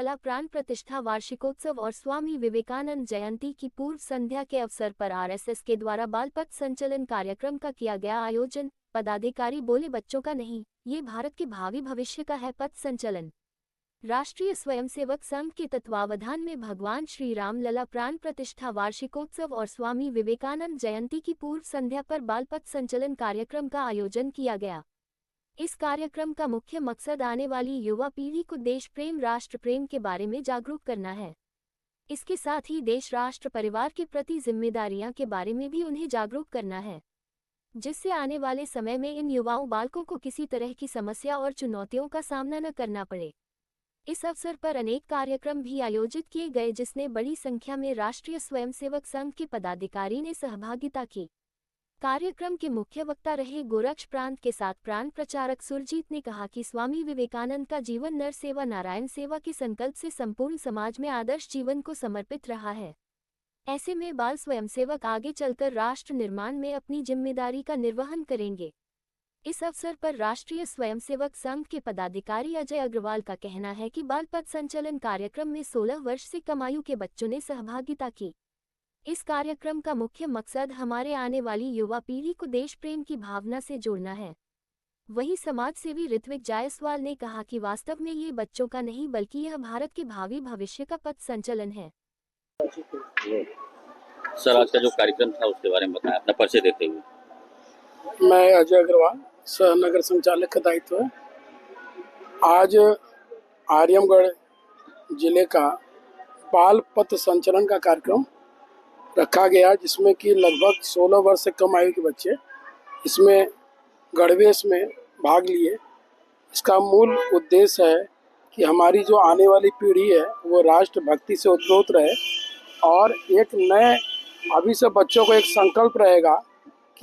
रामलला प्राण प्रतिष्ठा वार्षिकोत्सव और स्वामी विवेकानंद जयंती की पूर्व संध्या के अवसर पर आरएसएस के द्वारा बाल पथ संचलन कार्यक्रम का किया गया आयोजन। पदाधिकारी बोले, बच्चों का नहीं, ये भारत के भावी भविष्य का है पथ संचलन। राष्ट्रीय स्वयंसेवक संघ के तत्वावधान में भगवान श्री रामलला प्राण प्रतिष्ठा वार्षिकोत्सव और स्वामी विवेकानंद जयंती की पूर्व संध्या पर बाल पथ संचलन कार्यक्रम का आयोजन किया गया। इस कार्यक्रम का मुख्य मकसद आने वाली युवा पीढ़ी को देश प्रेम, राष्ट्र प्रेम के बारे में जागरूक करना है। इसके साथ ही देश, राष्ट्र, परिवार के प्रति जिम्मेदारियां के बारे में भी उन्हें जागरूक करना है, जिससे आने वाले समय में इन युवाओं बालकों को किसी तरह की समस्या और चुनौतियों का सामना न करना पड़े। इस अवसर पर अनेक कार्यक्रम भी आयोजित किए गए, जिसमें बड़ी संख्या में राष्ट्रीय स्वयंसेवक संघ के पदाधिकारी ने सहभागिता की। कार्यक्रम के मुख्य वक्ता रहे गोरक्ष प्रांत के साथ प्राण प्रचारक सुरजीत ने कहा कि स्वामी विवेकानंद का जीवन नर सेवा नारायण सेवा के संकल्प से संपूर्ण समाज में आदर्श जीवन को समर्पित रहा है। ऐसे में बाल स्वयंसेवक आगे चलकर राष्ट्र निर्माण में अपनी जिम्मेदारी का निर्वहन करेंगे। इस अवसर पर राष्ट्रीय स्वयंसेवक संघ के पदाधिकारी अजय अग्रवाल का कहना है कि बाल पथ संचलन कार्यक्रम में 16 वर्ष से कम आयु के बच्चों ने सहभागिता की। इस कार्यक्रम का मुख्य मकसद हमारे आने वाली युवा पीढ़ी को देश प्रेम की भावना से जोड़ना है। वहीं समाज सेवी ऋत्विक जायसवाल ने कहा कि वास्तव में ये बच्चों का नहीं, बल्कि यह भारत के भावी भविष्य का पथ संचलन है। सर, आज का जो कार्यक्रम था उसके बारे में बताएं, अपना परिचय देते हुए। मैं अजय अग्रवाल, सह नगर संचालक का दायित्व है। आज आर्यमगढ़ जिले का बाल पथ संचलन का कार्यक्रम रखा गया, जिसमें कि लगभग 16 वर्ष से कम आयु के बच्चे इसमें गणवेश में भाग लिए। इसका मूल उद्देश्य है कि हमारी जो आने वाली पीढ़ी है वो राष्ट्र भक्ति से ओतप्रोत रहे, और एक नए अभी से बच्चों को एक संकल्प रहेगा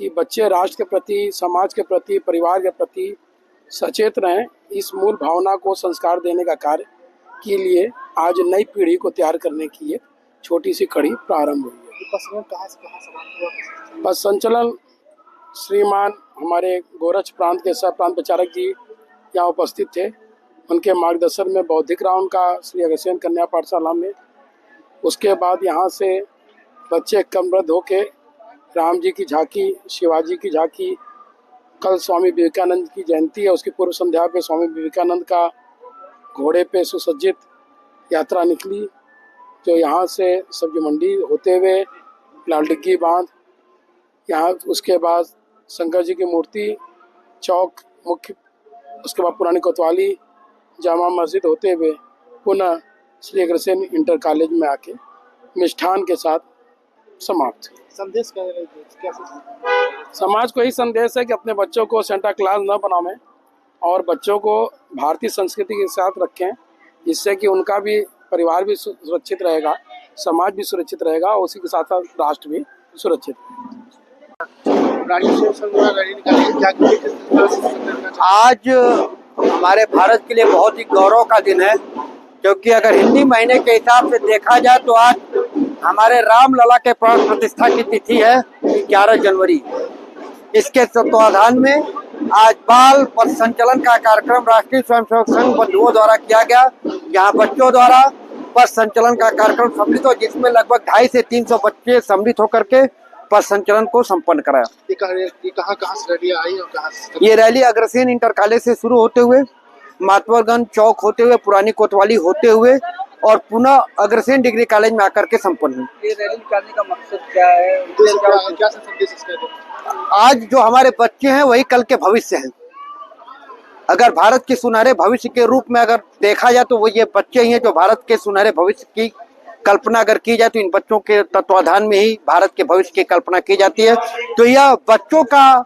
कि बच्चे राष्ट्र के प्रति, समाज के प्रति, परिवार के प्रति सचेत रहें। इस मूल भावना को संस्कार देने का कार्य के लिए आज नई पीढ़ी को तैयार करने की एक छोटी सी कड़ी प्रारंभ हुई है। पथ संचलन श्रीमान हमारे गोरक्ष प्रांत के सह प्रांत प्रचारक जी यहाँ उपस्थित थे। उनके मार्गदर्शन में बौद्धिक राउंड का श्री अग्रसेन कन्या पाठशाला में, उसके बाद यहाँ से बच्चे क्रमबद्ध होके राम जी की झांकी, शिवाजी की झांकी, कल स्वामी विवेकानंद की जयंती है, उसकी पूर्व संध्या पे स्वामी विवेकानंद का घोड़े पे सुसज्जित यात्रा निकली, जो यहाँ से सब्जी मंडी होते हुए लाल डिग्गी बांध, यहाँ उसके बाद शंकर जी की मूर्ति चौक मुख्य, उसके बाद पुरानी कोतवाली जामा मस्जिद होते हुए पुनः श्री अग्रसेन इंटर कॉलेज में आके मिष्ठान के साथ समाप्त। संदेश क्या? समाज को यही संदेश है कि अपने बच्चों को सेंटा क्लास न बनावें और बच्चों को भारतीय संस्कृति के साथ रखें, जिससे कि उनका भी परिवार भी सुरक्षित रहेगा, समाज भी सुरक्षित रहेगा, और उसी के साथ साथ राष्ट्र भी सुरक्षित रहेगा। आज हमारे भारत के लिए बहुत ही गौरव का दिन है, क्योंकि अगर हिंदी महीने के हिसाब से देखा जाए तो आज हमारे रामलला के प्राण प्रतिष्ठा की तिथि है 11 जनवरी। इसके तत्वाधान में आज बाल पथ संचलन का कार्यक्रम राष्ट्रीय स्वयंसेवक संघ बंधुओं द्वारा किया गया। यहाँ बच्चों द्वारा पथ संचलन का कार्यक्रम सम्मिलित हो, जिसमें लगभग 250 से 300 बच्चे सम्मिलित होकर के पथ संचलन को संपन्न कराया। ये कहाँ से रैली आई और कहाँ से? ये रैली अग्रसेन इंटर कॉलेज से शुरू होते हुए महात्मागंज चौक होते हुए पुरानी कोतवाली होते हुए और पुनः अग्रसेन डिग्री कॉलेज में आकर के संपन्न हुई। ये रैली निकालने का मकसद क्या है? क्या संदेश इसका? आज जो हमारे बच्चे हैं वही कल के भविष्य हैं। अगर भारत के सुनहरे भविष्य के रूप में अगर देखा जाए तो वो ये बच्चे ही हैं जो भारत के सुनहरे भविष्य की कल्पना अगर की जाए तो इन बच्चों के तत्वाधान में ही भारत के भविष्य की कल्पना की जाती है। तो यह बच्चों का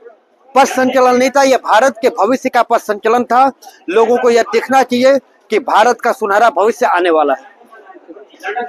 पथ संचलन नहीं था, यह भारत के भविष्य का पथ संचलन था। लोगों को यह देखना चाहिए कि भारत का सुनहरा भविष्य आने वाला है।